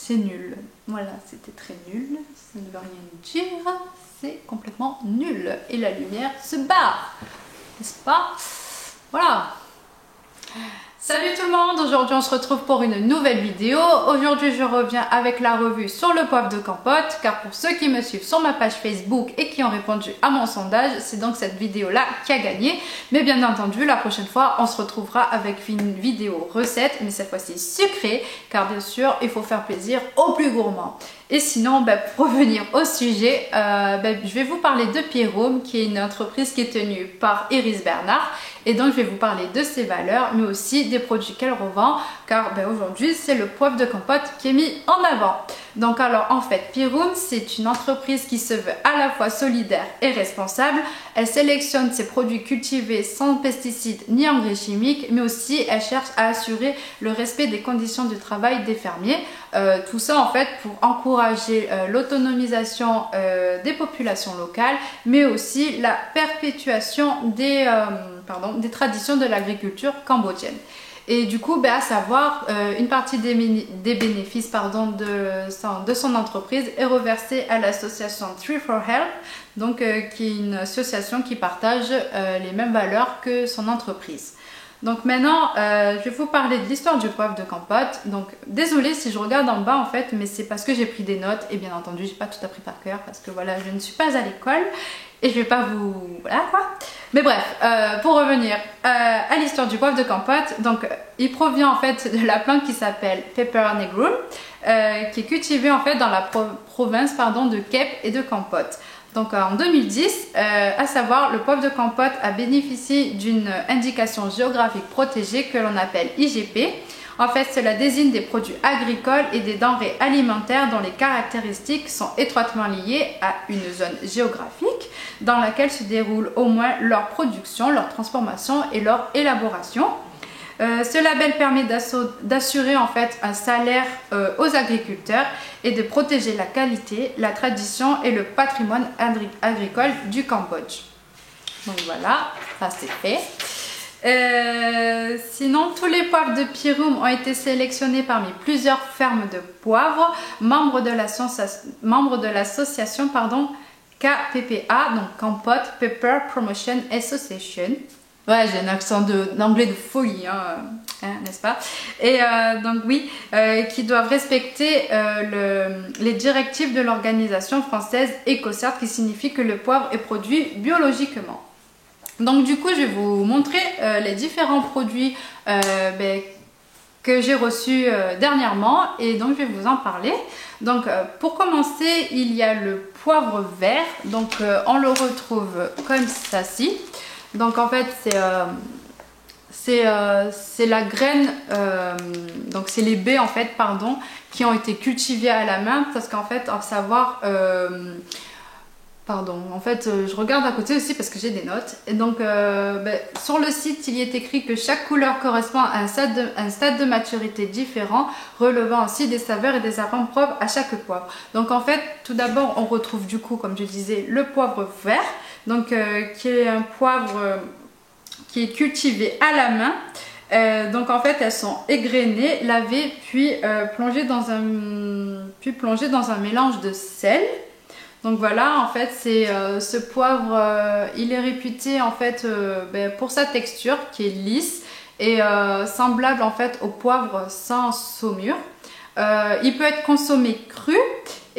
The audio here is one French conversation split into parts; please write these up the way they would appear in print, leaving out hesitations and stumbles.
c'est nul. Voilà, c'était très nul, ça ne veut rien dire, c'est complètement nul. Et la lumière se barre, n'est-ce pas? Voilà. Salut tout le monde, aujourd'hui on se retrouve pour une nouvelle vidéo. Aujourd'hui je reviens avec la revue sur le poivre de Campote, car pour ceux qui me suivent sur ma page Facebook et qui ont répondu à mon sondage, c'est donc cette vidéo là qui a gagné. Mais bien entendu la prochaine fois on se retrouvera avec une vidéo recette, mais cette fois-ci sucrée, car bien sûr il faut faire plaisir aux plus gourmands. Et sinon, pour revenir au sujet, je vais vous parler de Pyroum, qui est une entreprise qui est tenue par Iris Bernard. Et donc, je vais vous parler de ses valeurs, mais aussi des produits qu'elle revend, car aujourd'hui, c'est le poivre de Campote qui est mis en avant. Donc, alors, en fait, Pyroum, c'est une entreprise qui se veut à la fois solidaire et responsable. Elle sélectionne ses produits cultivés sans pesticides ni engrais chimiques, mais aussi elle cherche à assurer le respect des conditions de travail des fermiers. Tout ça, en fait, pour encourager l'autonomisation des populations locales, mais aussi la perpétuation des traditions de l'agriculture cambodgienne. Et du coup, à savoir, une partie des bénéfices de son entreprise est reversée à l'association Tree for Health, donc, qui est une association qui partage les mêmes valeurs que son entreprise. Donc maintenant, je vais vous parler de l'histoire du poivre de Campote. Donc désolée si je regarde en bas en fait, mais c'est parce que j'ai pris des notes et bien entendu, j'ai pas tout appris par cœur parce que voilà, je ne suis pas à l'école et je vais pas vous... voilà quoi. Mais bref, pour revenir à l'histoire du poivre de Campote, donc il provient en fait de la plante qui s'appelle Pepper negrum, qui est cultivée en fait dans la province de Kep et de Campote. Donc en 2010, à savoir, le poivre de Campote a bénéficié d'une indication géographique protégée que l'on appelle IGP. En fait, cela désigne des produits agricoles et des denrées alimentaires dont les caractéristiques sont étroitement liées à une zone géographique dans laquelle se déroule au moins leur production, leur transformation et leur élaboration. Ce label permet d'assurer en fait un salaire aux agriculteurs et de protéger la qualité, la tradition et le patrimoine agricole du Cambodge. Donc voilà, ça c'est fait. Sinon, tous les poivres de Pyroum ont été sélectionnés parmi plusieurs fermes de poivre, membres de l'association KPPA, donc Campote Pepper Promotion Association. Ouais, j'ai un accent d'anglais de folie, n'est-ce pas? Et donc oui, qui doivent respecter les directives de l'organisation française EcoCert, qui signifie que le poivre est produit biologiquement. Donc du coup, je vais vous montrer les différents produits que j'ai reçus dernièrement et donc je vais vous en parler. Donc pour commencer, il y a le poivre vert, donc on le retrouve comme ceci. Donc en fait c'est la graine, donc c'est les baies en fait qui ont été cultivées à la main, parce qu'en fait à savoir je regarde à côté aussi parce que j'ai des notes. Et donc sur le site il y est écrit que chaque couleur correspond à un stade de maturité différent, relevant aussi des saveurs et des arômes propres à chaque poivre. Donc en fait tout d'abord on retrouve du coup, comme je disais, le poivre vert, donc qui est un poivre qui est cultivé à la main. Donc en fait elles sont égrenées, lavées, puis plongées dans un mélange de sel. Donc voilà, en fait c'est ce poivre, il est réputé en fait pour sa texture qui est lisse et semblable en fait au poivre sans saumure. Il peut être consommé cru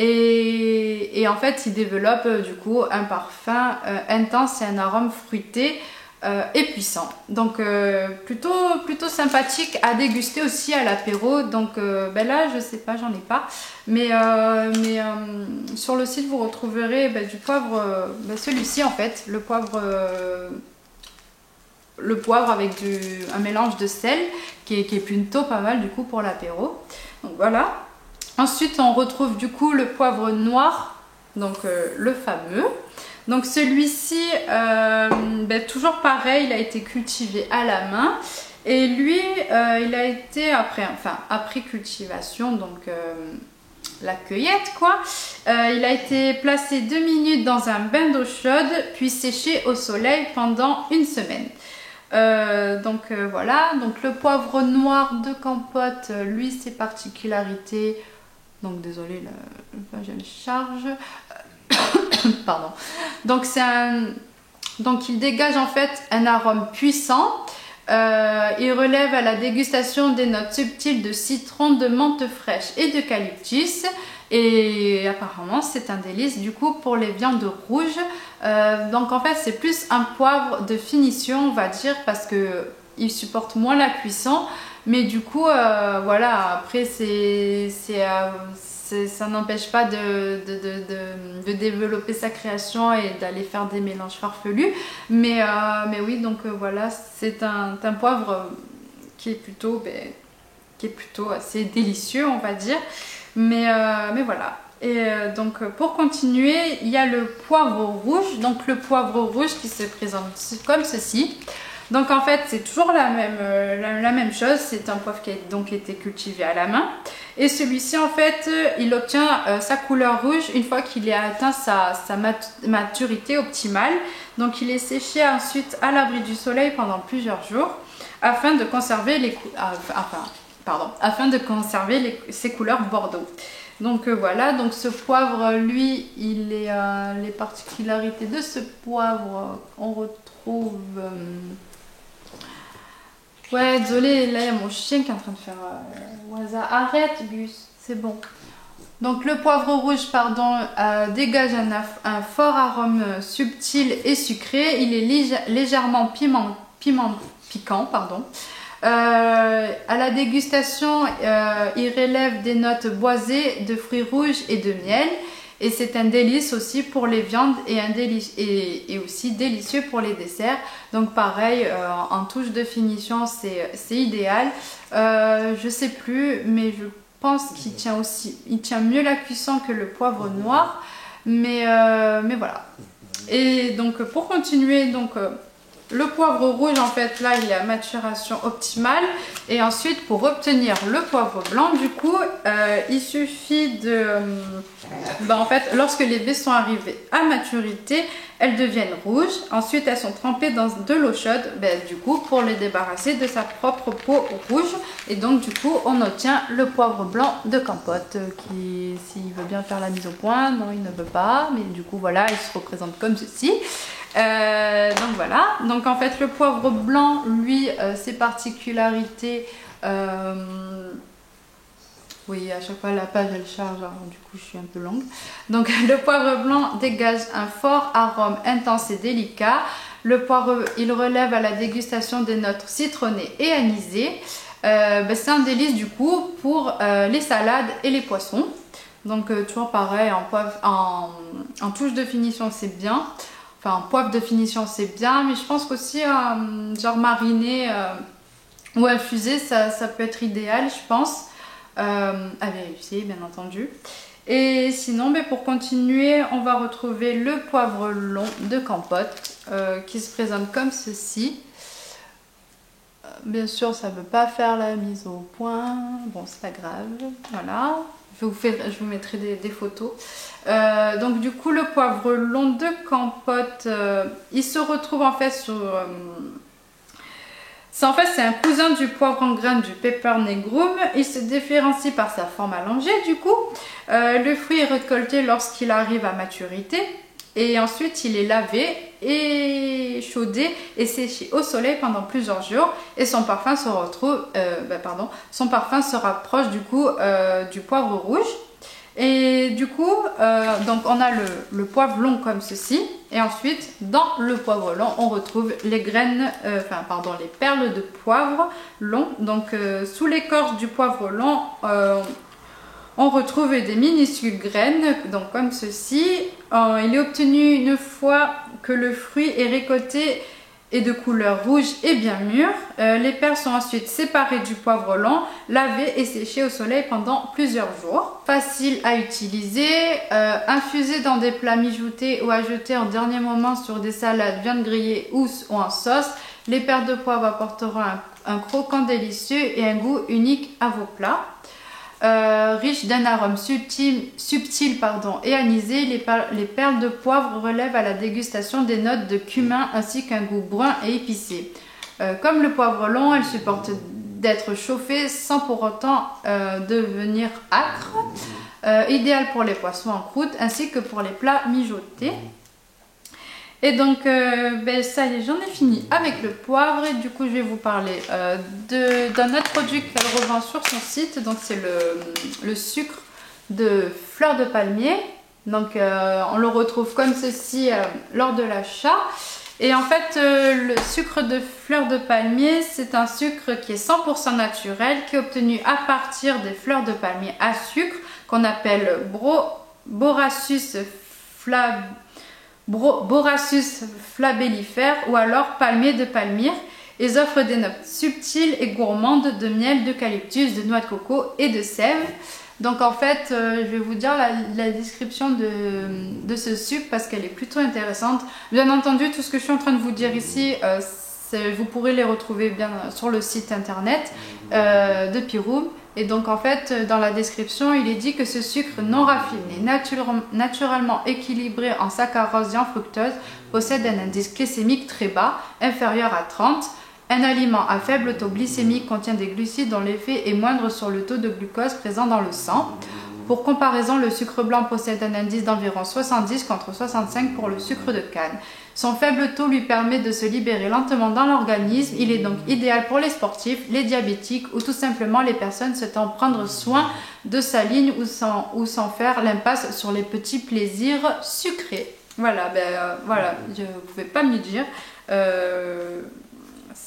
et en fait il développe du coup un parfum intense et un arôme fruité et puissant. Donc plutôt sympathique à déguster aussi à l'apéro. Donc là je sais pas, j'en ai pas, mais sur le site vous retrouverez du poivre, celui-ci en fait, le poivre avec un mélange de sel qui est plutôt pas mal du coup pour l'apéro. Donc voilà. Ensuite on retrouve du coup le poivre noir, donc le fameux. Donc celui-ci, toujours pareil, il a été cultivé à la main et lui, il a été après cultivation, donc la cueillette quoi, il a été placé 2 minutes dans un bain d'eau chaude puis séché au soleil pendant 1 semaine. Voilà, donc le poivre noir de Campote, lui ses particularités, Donc désolé, je le charge. Pardon. Donc il dégage en fait un arôme puissant. Il relève à la dégustation des notes subtiles de citron, de menthe fraîche et d'eucalyptus. Et apparemment c'est un délice du coup pour les viandes rouges. Donc en fait c'est plus un poivre de finition on va dire, parce que il supporte moins la cuisson. Mais du coup voilà, après ça n'empêche pas de développer sa création et d'aller faire des mélanges farfelus. Mais oui, donc voilà, c'est un poivre qui est plutôt assez délicieux on va dire. Mais voilà. Et donc pour continuer, il y a le poivre rouge. Donc le poivre rouge qui se présente comme ceci. Donc en fait c'est toujours la même chose, c'est un poivre qui a donc été cultivé à la main. Et celui-ci en fait il obtient sa couleur rouge une fois qu'il a atteint sa maturité optimale. Donc il est séché ensuite à l'abri du soleil pendant plusieurs jours afin de conserver ses couleurs bordeaux. Donc voilà, donc ce poivre lui, les particularités de ce poivre, on retrouve... Ouais, désolé, là il y a mon chien qui est en train de faire au hasard. Arrête Gus, c'est bon. Donc le poivre rouge, pardon, dégage un fort arôme subtil et sucré. Il est légèrement piquant, pardon. À la dégustation, il relève des notes boisées de fruits rouges et de miel. Et c'est un délice aussi pour les viandes et aussi délicieux pour les desserts. Donc pareil, en touche de finition, c'est idéal. Je sais plus, mais je pense qu'il tient mieux la cuisson que le poivre noir. Mais voilà. Et donc pour continuer, donc... le poivre rouge en fait là il est à maturation optimale, et ensuite pour obtenir le poivre blanc du coup il suffit de en fait lorsque les baies sont arrivées à maturité elles deviennent rouges, ensuite elles sont trempées dans de l'eau chaude du coup pour les débarrasser de sa propre peau rouge, et donc du coup on obtient le poivre blanc de Campote qui, s'il veut bien faire la mise au point, non il ne veut pas, mais du coup voilà il se représente comme ceci. Donc voilà, donc en fait le poivre blanc lui ses particularités, oui à chaque fois la page elle charge alors, du coup je suis un peu longue. Donc le poivre blanc dégage un fort arôme intense et délicat. Le poivre il relève à la dégustation des notes citronnées et anisées. C'est un délice du coup pour les salades et les poissons. Donc toujours pareil, en touche de finition c'est bien. Enfin, poivre de finition c'est bien, mais je pense qu'aussi genre mariné ou infusé, ça peut être idéal, je pense. À vérifier, bien entendu. Et sinon, pour continuer, on va retrouver le poivre long de Campote qui se présente comme ceci. Bien sûr, ça ne veut pas faire la mise au point. Bon, c'est pas grave. Voilà. Je vous mettrai des photos. Donc du coup le poivre long de Campote, il se retrouve en fait sur... c'est un cousin du poivre en graines du Peper negrum. Il se différencie par sa forme allongée du coup. Le fruit est récolté lorsqu'il arrive à maturité. Et ensuite il est lavé et chaudé et séché au soleil pendant plusieurs jours. Et son parfum se rapproche du coup du poivre rouge. Et du coup, donc on a le poivre long comme ceci. Et ensuite, dans le poivre long, on retrouve les graines, les perles de poivre long. Donc sous l'écorce du poivre long, on retrouve des minuscules graines, donc comme ceci. Il est obtenu une fois que le fruit est récolté et de couleur rouge et bien mûr. Les perles sont ensuite séparées du poivre long, lavées et séchées au soleil pendant plusieurs jours. Facile à utiliser, infusé dans des plats mijotés ou ajouté en dernier moment sur des salades, viande grillée ou en sauce. Les perles de poivre apporteront un croquant délicieux et un goût unique à vos plats. Riche d'un arôme subtil et anisé, les perles de poivre relèvent à la dégustation des notes de cumin ainsi qu'un goût brun et épicé. Comme le poivre long, elles supportent d'être chauffé sans pour autant devenir âcre. Idéal pour les poissons en croûte ainsi que pour les plats mijotés. Et donc ça y est, j'en ai fini avec le poivre et du coup je vais vous parler d'un autre produit qu'elle revend sur son site. Donc c'est le sucre de fleur de palmier. Donc on le retrouve comme ceci lors de l'achat. Et en fait le sucre de fleur de palmier, c'est un sucre qui est 100% naturel, qui est obtenu à partir des fleurs de palmier à sucre qu'on appelle Borassus flabellifère ou alors palmier de Palmyre. Ils offrent des notes subtiles et gourmandes de miel, d'eucalyptus, de noix de coco et de sève. Donc en fait, je vais vous dire la description de ce sucre parce qu'elle est plutôt intéressante. Bien entendu, tout ce que je suis en train de vous dire ici, vous pourrez les retrouver bien sur le site internet de Pyroum. Et donc en fait, dans la description, il est dit que ce sucre non raffiné, naturellement équilibré en saccharose et en fructose, possède un indice glycémique très bas, inférieur à 30. Un aliment à faible taux glycémique contient des glucides dont l'effet est moindre sur le taux de glucose présent dans le sang. Pour comparaison, le sucre blanc possède un indice d'environ 70 contre 65 pour le sucre de canne. Son faible taux lui permet de se libérer lentement dans l'organisme. Il est donc idéal pour les sportifs, les diabétiques ou tout simplement les personnes souhaitant prendre soin de sa ligne ou sans faire l'impasse sur les petits plaisirs sucrés. Voilà, voilà, je ne pouvais pas mieux dire.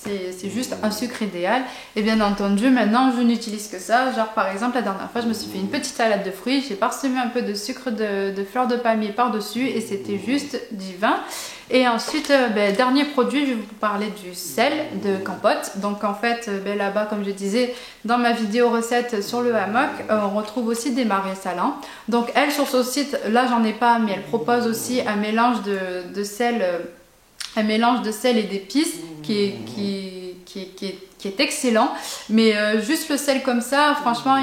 C'est juste un sucre idéal. Et bien entendu, maintenant, je n'utilise que ça. Genre, par exemple, la dernière fois, je me suis fait une petite salade de fruits. J'ai parsemé un peu de sucre de fleur de palmier par-dessus et c'était juste divin. Et ensuite, dernier produit, je vais vous parler du sel de Campote. Donc en fait, là-bas, comme je disais, dans ma vidéo recette sur le hammock, on retrouve aussi des marais salants. Donc elle, sur son site, là, j'en ai pas, mais elle propose aussi un mélange de sel... un mélange de sel et d'épices qui est excellent, mais juste le sel comme ça, franchement,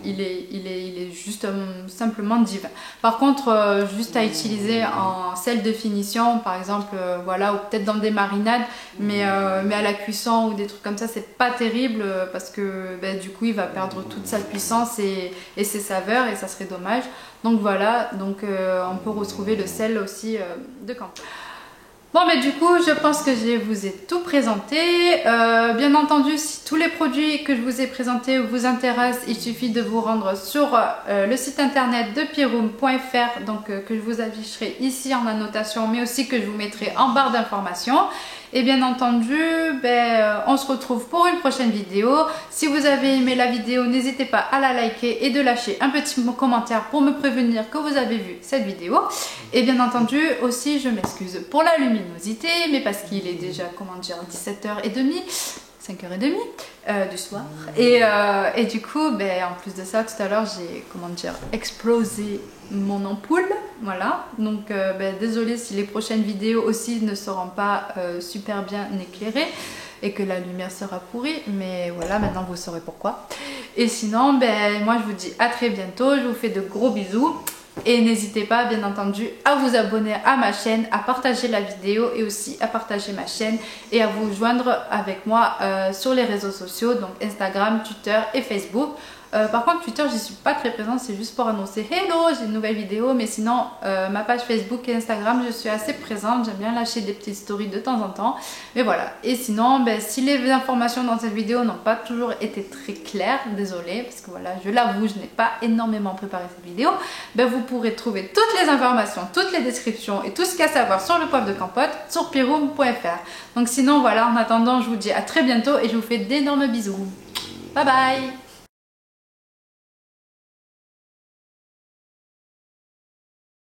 il est juste simplement divin. Par contre, juste à utiliser en sel de finition, par exemple, voilà, ou peut-être dans des marinades, mais à la cuisson ou des trucs comme ça, c'est pas terrible parce que du coup, il va perdre toute sa puissance et ses saveurs et ça serait dommage. Donc voilà, donc on peut retrouver le sel aussi de Campote. Bon, mais du coup, je pense que je vous ai tout présenté. Bien entendu, si tous les produits que je vous ai présentés vous intéressent, il suffit de vous rendre sur le site internet de pyroum.fr, donc que je vous afficherai ici en annotation, mais aussi que je vous mettrai en barre d'informations. Et bien entendu, on se retrouve pour une prochaine vidéo. Si vous avez aimé la vidéo, n'hésitez pas à la liker et de lâcher un petit commentaire pour me prévenir que vous avez vu cette vidéo. Et bien entendu, aussi, je m'excuse pour la luminosité, mais parce qu'il est déjà, 17h30. 5h30 du soir et du coup en plus de ça, tout à l'heure j'ai explosé mon ampoule, voilà, donc désolée si les prochaines vidéos aussi ne seront pas super bien éclairées et que la lumière sera pourrie, mais voilà, maintenant vous saurez pourquoi. Et sinon, moi je vous dis à très bientôt, je vous fais de gros bisous. Et n'hésitez pas bien entendu à vous abonner à ma chaîne, à partager la vidéo et aussi à partager ma chaîne et à vous joindre avec moi sur les réseaux sociaux, donc Instagram, Twitter et Facebook. Par contre Twitter, j'y suis pas très présente, c'est juste pour annoncer hello, j'ai une nouvelle vidéo, mais sinon ma page Facebook et Instagram, je suis assez présente, j'aime bien lâcher des petites stories de temps en temps, mais voilà. Et sinon, si les informations dans cette vidéo n'ont pas toujours été très claires, désolée, parce que voilà, je l'avoue, je n'ai pas énormément préparé cette vidéo, vous pourrez trouver toutes les informations, toutes les descriptions et tout ce qu'il y a à savoir sur le poivre de Campote sur pyroum.fr. Donc sinon voilà, en attendant, je vous dis à très bientôt et je vous fais d'énormes bisous. Bye bye.